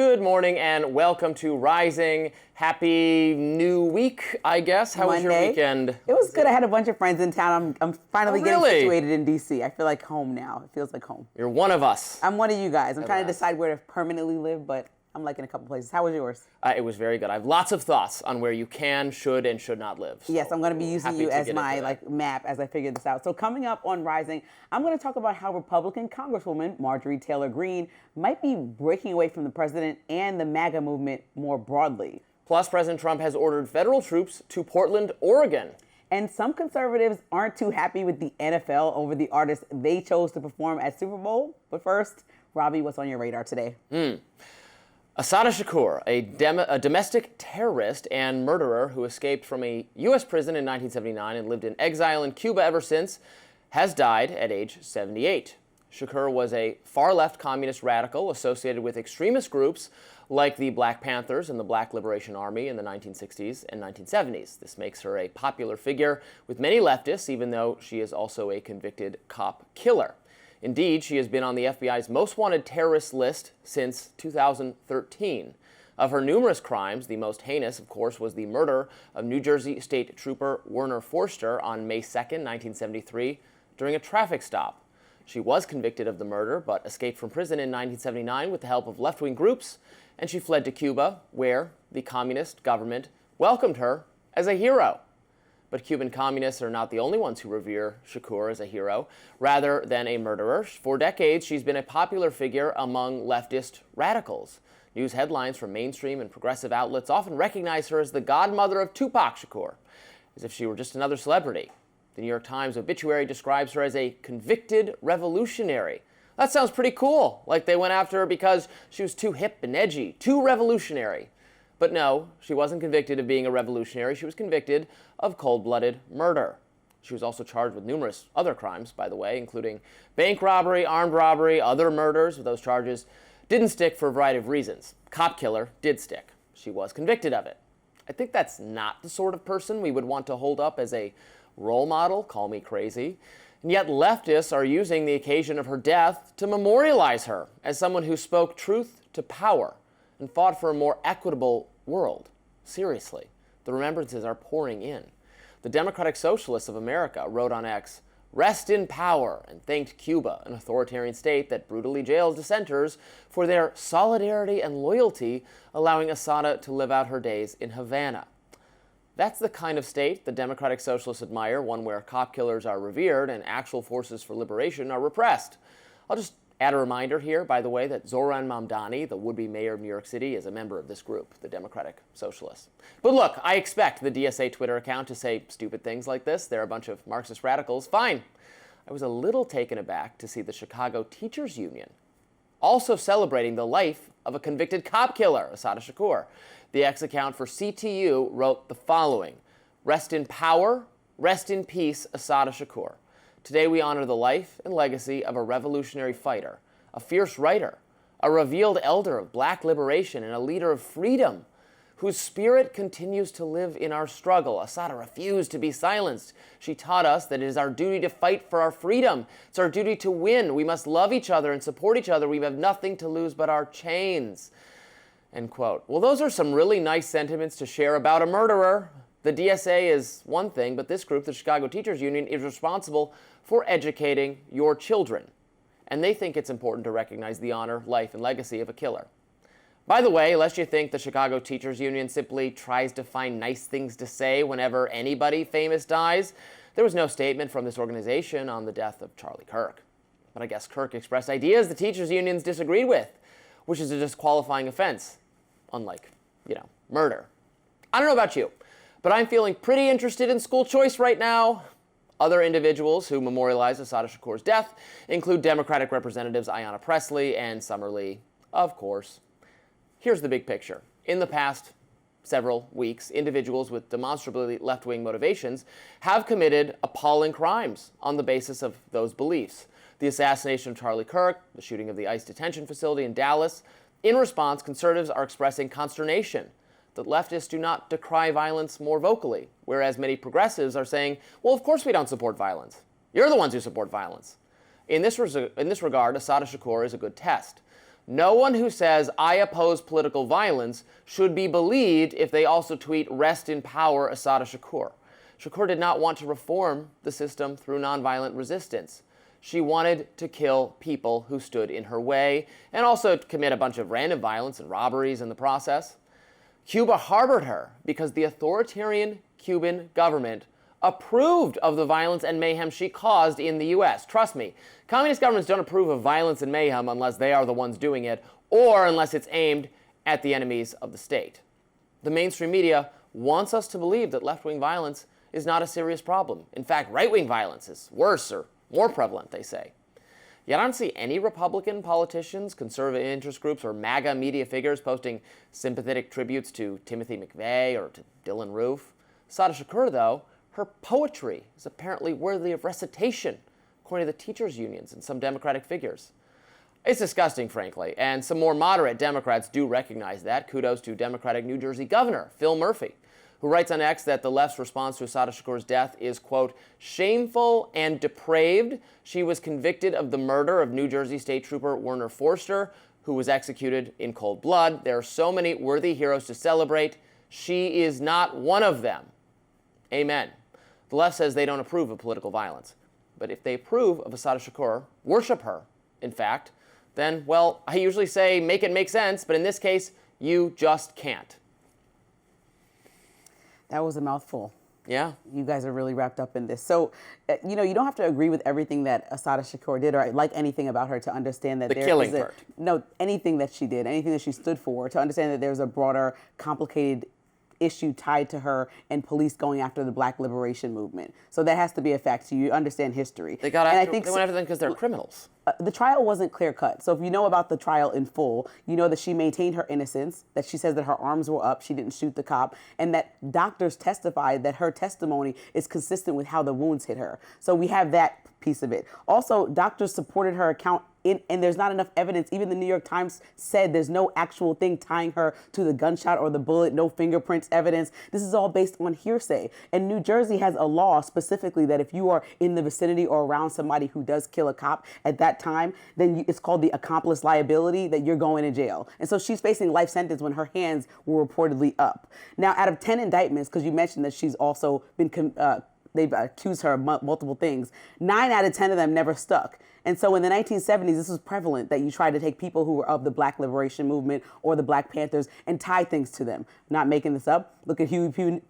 Good morning and welcome to Rising. Happy new week, I guess. How was your weekend? It was good. I had a bunch of friends in town. I'm finally getting situated in D.C. I feel like home now. It feels like home. You're one of us. I'm one of you guys. I'm trying to decide where to permanently live, but I'm like in a couple places. How was yours? It was very good. I have lots of thoughts on where you can, should, and should not live. So yes, I'm going to be using you as my map as I figure this out. So coming up on Rising, I'm going to talk about how Republican Congresswoman Marjorie Taylor Greene might be breaking away from the president and the MAGA movement more broadly. Plus, President Trump has ordered federal troops to Portland, Oregon. And some conservatives aren't too happy with the NFL over the artists they chose to perform at Super Bowl. But first, Robby, what's on your radar today? Assata Shakur, a domestic terrorist and murderer who escaped from a U.S. prison in 1979 and lived in exile in Cuba ever since, has died at age 78. Shakur was a far-left communist radical associated with extremist groups like the Black Panthers and the Black Liberation Army in the 1960s and 1970s. This makes her a popular figure with many leftists, even though she is also a convicted cop killer. Indeed, she has been on the FBI's most wanted terrorist list since 2013. Of her numerous crimes, the most heinous, of course, was the murder of New Jersey State Trooper Werner Forster on May 2nd, 1973, during a traffic stop. She was convicted of the murder, but escaped from prison in 1979 with the help of left-wing groups, and she fled to Cuba, where the communist government welcomed her as a hero. But Cuban communists are not the only ones who revere Shakur as a hero, rather than a murderer. For decades, she's been a popular figure among leftist radicals. News headlines from mainstream and progressive outlets often recognize her as the godmother of Tupac Shakur, as if she were just another celebrity. The New York Times obituary describes her as a convicted revolutionary. That sounds pretty cool, like they went after her because she was too hip and edgy, too revolutionary. But no, she wasn't convicted of being a revolutionary. She was convicted of cold-blooded murder. She was also charged with numerous other crimes, by the way, including bank robbery, armed robbery, other murders. Those charges didn't stick for a variety of reasons. Cop killer did stick. She was convicted of it. I think that's not the sort of person we would want to hold up as a role model. Call me crazy. And yet leftists are using the occasion of her death to memorialize her as someone who spoke truth to power and fought for a more equitable world. Seriously, the remembrances are pouring in. The Democratic Socialists of America wrote on X, "Rest in power," and thanked Cuba, an authoritarian state that brutally jails dissenters, for their solidarity and loyalty, allowing Assata to live out her days in Havana. That's the kind of state the Democratic Socialists admire, one where cop killers are revered and actual forces for liberation are repressed. I'll just add a reminder here, by the way, that Zohran Mamdani, the would-be mayor of New York City, is a member of this group, the Democratic Socialists. But look, I expect the DSA Twitter account to say stupid things like this. They're a bunch of Marxist radicals. Fine. I was a little taken aback to see the Chicago Teachers Union also celebrating the life of a convicted cop killer, Assata Shakur. The X account for CTU wrote the following: "Rest in power, rest in peace, Assata Shakur. Today we honor the life and legacy of a revolutionary fighter, a fierce writer, a revealed elder of black liberation, and a leader of freedom, whose spirit continues to live in our struggle." Assata refused to be silenced. She taught us that it is our duty to fight for our freedom. It's our duty to win. We must love each other and support each other. We have nothing to lose but our chains. End quote. Well, those are some really nice sentiments to share about a murderer. The DSA is one thing, but this group, the Chicago Teachers Union, is responsible for educating your children. And they think it's important to recognize the honor, life, and legacy of a killer. By the way, lest you think the Chicago Teachers Union simply tries to find nice things to say whenever anybody famous dies, there was no statement from this organization on the death of Charlie Kirk. But I guess Kirk expressed ideas the teachers' unions disagreed with, which is a disqualifying offense, unlike, murder. I don't know about you, but I'm feeling pretty interested in school choice right now. Other individuals who memorialize Assata Shakur's death include Democratic Representatives Ayanna Pressley and Summer Lee, of course. Here's the big picture. In the past several weeks, individuals with demonstrably left-wing motivations have committed appalling crimes on the basis of those beliefs. The assassination of Charlie Kirk, the shooting of the ICE detention facility in Dallas. In response, conservatives are expressing consternation that leftists do not decry violence more vocally, whereas many progressives are saying, well, of course we don't support violence. You're the ones who support violence. In this regard, Assata Shakur is a good test. No one who says, I oppose political violence, should be believed if they also tweet, rest in power, Assata Shakur. Shakur did not want to reform the system through nonviolent resistance. She wanted to kill people who stood in her way and also commit a bunch of random violence and robberies in the process. Cuba harbored her because the authoritarian Cuban government approved of the violence and mayhem she caused in the U.S. Trust me, communist governments don't approve of violence and mayhem unless they are the ones doing it or unless it's aimed at the enemies of the state. The mainstream media wants us to believe that left-wing violence is not a serious problem. In fact, right-wing violence is worse or more prevalent, they say. Yet I don't see any Republican politicians, conservative interest groups, or MAGA media figures posting sympathetic tributes to Timothy McVeigh or to Dylan Roof. Assata Shakur, though, her poetry is apparently worthy of recitation, according to the teachers' unions and some Democratic figures. It's disgusting, frankly, and some more moderate Democrats do recognize that. Kudos to Democratic New Jersey Governor Phil Murphy, who writes on X that the left's response to Assata Shakur's death is, quote, shameful and depraved. She was convicted of the murder of New Jersey State Trooper Werner Forster, who was executed in cold blood. There are so many worthy heroes to celebrate. She is not one of them. Amen. The left says they don't approve of political violence. But if they approve of Assata Shakur, worship her, in fact, then, well, I usually say make it make sense, but in this case, you just can't. That was a mouthful. Yeah. You guys are really wrapped up in this. So, you don't have to agree with everything that Assata Shakur did or like anything about her to understand that the killing part. No, anything that she did, anything that she stood for, to understand that there's a broader, complicated issue tied to her and police going after the Black liberation movement. So that has to be a fact. So you understand history. They went after them because they're criminals. The trial wasn't clear cut. So if you know about the trial in full, you know that she maintained her innocence, that she says that her arms were up, she didn't shoot the cop, and that doctors testified that her testimony is consistent with how the wounds hit her. So we have that piece of it. Also, doctors supported her account and there's not enough evidence. Even the New York Times said there's no actual thing tying her to the gunshot or the bullet, no fingerprints evidence. This is all based on hearsay. And New Jersey has a law specifically that if you are in the vicinity or around somebody who does kill a cop at that time, then it's called the accomplice liability, that you're going to jail. And so she's facing life sentence when her hands were reportedly up. Now, out of 10 indictments, because you mentioned that she's also been they've accused her of multiple things, 9 out of 10 of them never stuck. And so in the 1970s, this was prevalent that you try to take people who were of the Black liberation movement or the Black Panthers and tie things to them. Not making this up. Look at Huey P.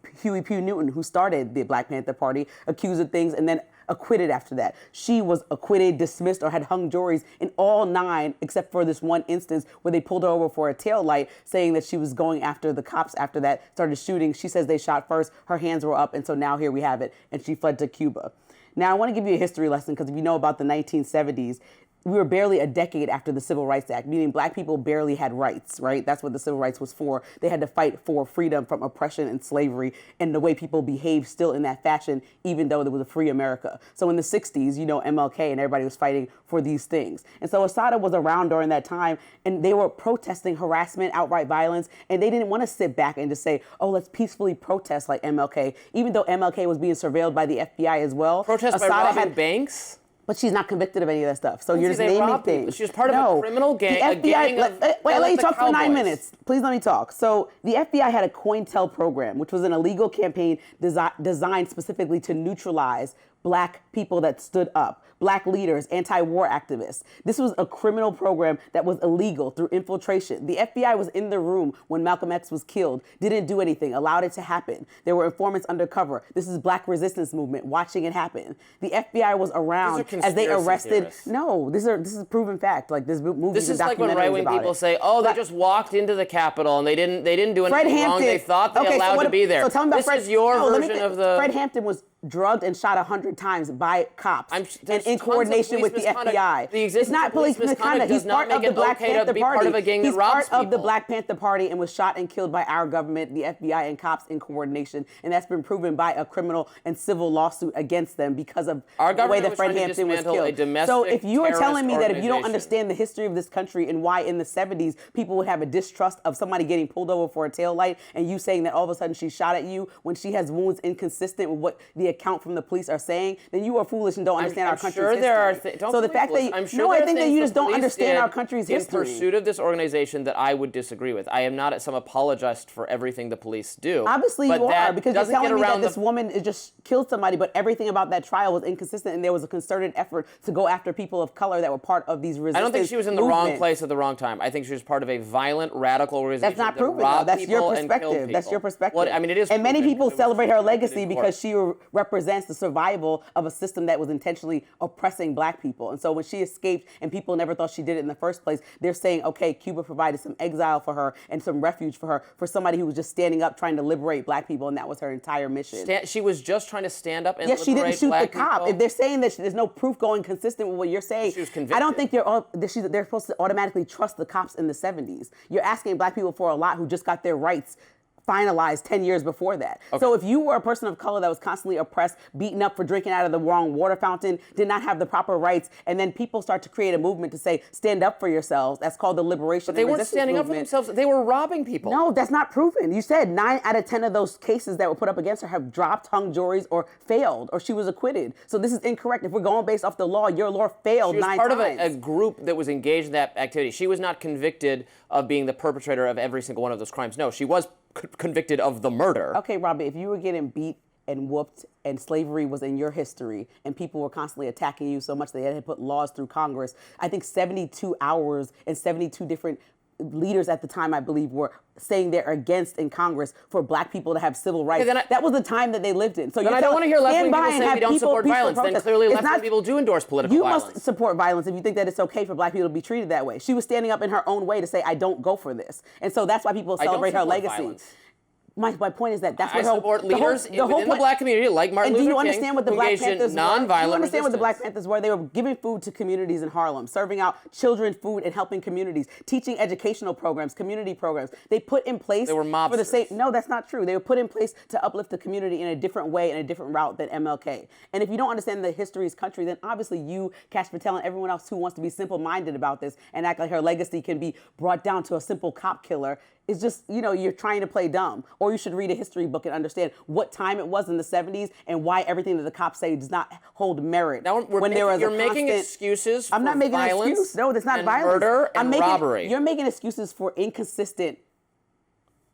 Newton, who started the Black Panther Party, accused of things and then acquitted after that. She was acquitted, dismissed, or had hung juries in all 9, except for this one instance where they pulled her over for a tail light, saying that she was going after the cops after that, started shooting. She says they shot first, her hands were up, and so now here we have it, and she fled to Cuba. Now, I want to give you a history lesson, because if you know about the 1970s, we were barely a decade after the Civil Rights Act, meaning Black people barely had rights, right? That's what the Civil Rights was for. They had to fight for freedom from oppression and slavery, and the way people behaved still in that fashion, even though there was a free America. So in the 60s, MLK and everybody was fighting for these things. And so Assata was around during that time, and they were protesting harassment, outright violence, and they didn't want to sit back and just say, oh, let's peacefully protest like MLK, even though MLK was being surveilled by the FBI as well. Protest by robbing banks? But she's not convicted of any of that stuff. So you're just naming things. She was part of a criminal gang. The FBI, wait, let me talk for 9 minutes. Please let me talk. So the FBI had a COINTEL program, which was an illegal campaign designed specifically to neutralize Black people that stood up, Black leaders, anti-war activists. This was a criminal program that was illegal through infiltration. The FBI was in the room when Malcolm X was killed, didn't do anything, allowed it to happen. There were informants undercover. This is Black resistance movement, watching it happen. The FBI was around as they arrested. Theorists. No, this is proven fact. Like this movie. This is like when right-wing people say, "Oh, they just walked into the Capitol and they didn't do anything wrong. They thought they allowed to be there." So tell me about Fred. This is your version of the. Fred Hampton was drugged and shot 100 times by cops and in coordination with the FBI. It's not police misconduct. He's part of the Black Panther Party. He's part of the Black Panther Party and was shot and killed by our government, the FBI, and cops in coordination. And that's been proven by a criminal and civil lawsuit against them because of the way that Fred Hampton was killed. So if you are telling me that if you don't understand the history of this country and why in the 70s people would have a distrust of somebody getting pulled over for a taillight, and you saying that all of a sudden she shot at you when she has wounds inconsistent with what the account from the police are saying, then you are foolish and don't understand our country's sure history. there are so the fact that I think that you just don't understand our country's history. In pursuit of this organization that I would disagree with. I am not some apologist for everything the police do. Obviously you are, because you're telling me that this woman just killed somebody, but everything about that trial was inconsistent, and there was a concerted effort to go after people of color that were part of these resistance I don't think she was in the wrong place at the wrong time. I think she was part of a violent, radical organization. That's not proven, though. That's your perspective. That's your perspective. Well, I mean, it is. And many people celebrate her legacy because she represents the survival of a system that was intentionally oppressing black people. And so when she escaped and people never thought she did it in the first place, they're saying, okay, Cuba provided some exile for her and some refuge for her, for somebody who was just standing up trying to liberate black people, and that was her entire mission. She was just trying to stand up and liberate she didn't shoot black the cop. people? If they're saying that there's no proof going consistent with what you're saying, she was convicted. I don't think they're supposed to automatically trust the cops in the 70s. You're asking black people for a lot who just got their rights finalized 10 years before that. Okay. So if you were a person of color that was constantly oppressed, beaten up for drinking out of the wrong water fountain, did not have the proper rights, and then people start to create a movement to say, stand up for yourselves. That's called the liberation. But they weren't standing up for themselves. They were robbing people. No, that's not proven. You said 9 out of 10 of those cases that were put up against her have dropped, hung juries, or failed, or she was acquitted. So this is incorrect. If we're going based off the law, your law failed 9 times. She was part of a group that was engaged in that activity. She was not convicted of being the perpetrator of every single one of those crimes. No, she was convicted of the murder. Okay, Robby, if you were getting beat and whooped and slavery was in your history and people were constantly attacking you so much they had to put laws through Congress, I think 72 hours and 72 different leaders at the time, I believe, were saying they're against in Congress for black people to have civil rights. Okay, that was the time that they lived in. So I don't want to hear left-wing people say we don't support violence. Then clearly left-wing people do endorse political violence. You must support violence if you think that it's okay for black people to be treated that way. She was standing up in her own way to say, I don't go for this. And so that's why people celebrate her legacy. Violence. My point is that that's what I support leaders within the black community, like Martin Luther King, do you understand what the Black Panthers were? Do you understand what the Black Panthers were? They were giving food to communities in Harlem, serving out children food and helping communities, teaching educational programs, community programs. They put in place they were mobsters. For the sake. No, that's not true. They were put in place to uplift the community in a different way, in a different route than MLK. And if you don't understand the history of this country, then obviously you, Cash Patel, and everyone else who wants to be simple-minded about this and act like her legacy can be brought down to a simple cop killer is just, you're trying to play dumb. Or you should read a history book and understand what time it was in the 70s and why everything that the cops say does not hold merit. Now you're making excuses for I'm not making violence an excuse. No, that's not violence. Murder and robbery. You're making excuses for inconsistent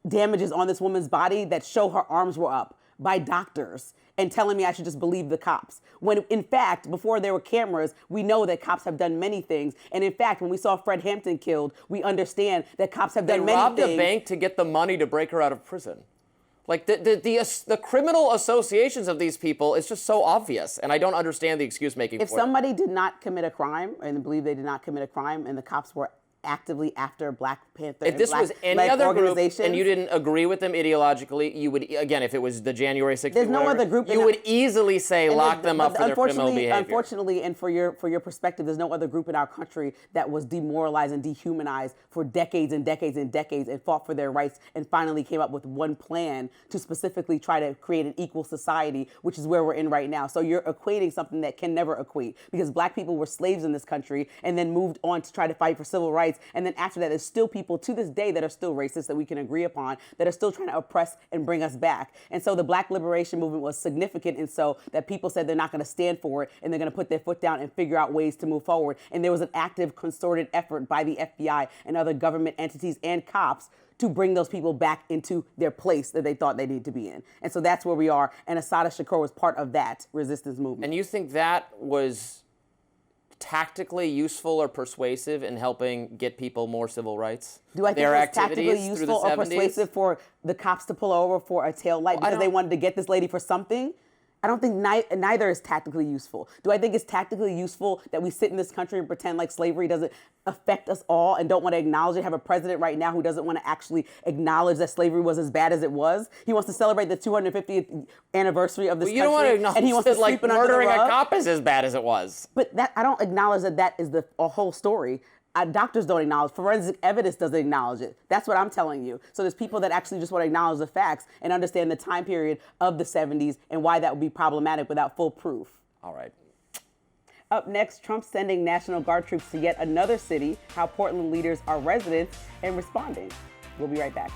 damages on this woman's body that show her arms were up by doctors and telling me I should just believe the cops. When in fact, before there were cameras, we know that cops have done many things. And in fact, when we saw Fred Hampton killed, we understand that cops have done many things. They robbed a bank to get the money to break her out of prison. Like the criminal associations of these people, it's just so obvious. And I don't understand the excuse making. If somebody did not commit a crime and believe they did not commit a crime and the cops were actively after Black Panther. If this was any other group and you didn't agree with them ideologically, you would, again, if it was the January 6th, there's no other group. You would easily say lock them up for their criminal behavior. Unfortunately, and for your perspective, there's no other group in our country that was demoralized and dehumanized for decades and decades and decades and fought for their rights and finally came up with one plan to specifically try to create an equal society, which is where we're in right now. So you're equating something that can never equate, because Black people were slaves in this country and then moved on to try to fight for civil rights. And then after that, there's still people to this day that are still racist that we can agree upon, that are still trying to oppress and bring us back. And so the Black liberation movement was significant, and so that people said they're not going to stand for it and they're going to put their foot down and figure out ways to move forward. And there was an active, concerted effort by the FBI and other government entities and cops to bring those people back into their place that they thought they needed to be in. And so that's where we are. And Assata Shakur was part of that resistance movement. And you think that was tactically useful or persuasive in helping get people more civil rights? Do I think it was tactically useful or persuasive for the cops to pull over for a tail light because they wanted to get this lady for something? I don't think neither is tactically useful. Do I think it's tactically useful that we sit in this country and pretend like slavery doesn't affect us all and don't want to acknowledge it? Have a president right now who doesn't want to actually acknowledge that slavery was as bad as it was. He wants to celebrate the 250th anniversary of this country. You don't want to acknowledge and he wants that to like murdering a cop is as bad as it was. But I don't acknowledge that is the whole story. Doctors don't acknowledge. Forensic evidence doesn't acknowledge it. That's what I'm telling you. So there's people that actually just want to acknowledge the facts and understand the time period of the 70s and why that would be problematic without full proof. All right. Up next, Trump sending National Guard troops to yet another city, how Portland leaders are residents and responding. We'll be right back.